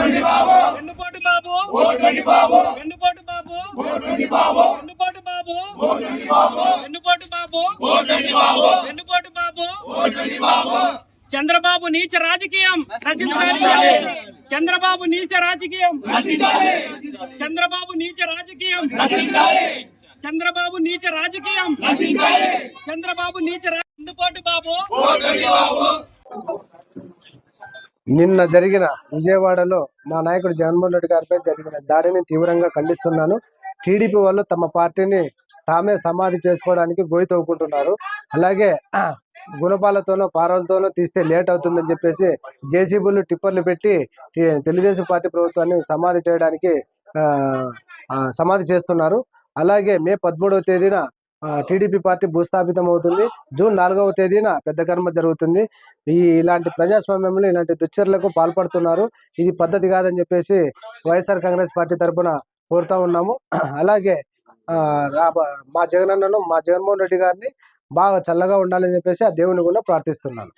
వెన్నుపోటు బాబు వెన్నుపోటు బాబు వెన్నుపోటు బాబు వెన్నుపోటు బాబు వెన్నుపోటు బాబు చంద్రబాబు నీచ రాజకీయం నశించాలి. చంద్రబాబు నీచ రాజకీయం చంద్రబాబు నీచ రాజకీయం చంద్రబాబు నీచ రాజకీయం చంద్రబాబు నీచ వెన్నుపోటు బాబు. నిన్న జరిగిన విజయవాడలో మా నాయకుడు జగన్మోహన్ రెడ్డి గారిపై జరిగిన దాడిని తీవ్రంగా ఖండిస్తున్నాను. టీడీపీ వాళ్ళు తమ పార్టీని తామే సమాధి చేసుకోవడానికి గోయి తవ్వుకుంటున్నారు. అలాగే గుణపాలతోనో పారాలతోనో తీస్తే లేట్ అవుతుందని చెప్పేసి జేసీబీలు టిప్పర్లు పెట్టి తెలుగుదేశం పార్టీ ప్రభుత్వాన్ని సమాధి చేస్తున్నారు. అలాగే మే 13వ తేదీన టీడీపీ పార్టీ భూస్థాపితం అవుతుంది. జూన్ 4వ తేదీన పెద్ద కర్మ జరుగుతుంది. ఇలాంటి ప్రజాస్వామ్యంలో ఇలాంటి దుశ్చర్యలకు పాల్పడుతున్నారు. ఇది పద్ధతి కాదని చెప్పేసి వైఎస్ఆర్ కాంగ్రెస్ పార్టీ తరఫున కోరుతా ఉన్నాము. అలాగే మా జగనన్నను, మా జగన్మోహన్ రెడ్డి గారిని బాగా చల్లగా ఉండాలని చెప్పేసి ఆ దేవుని కూడా ప్రార్థిస్తున్నాను.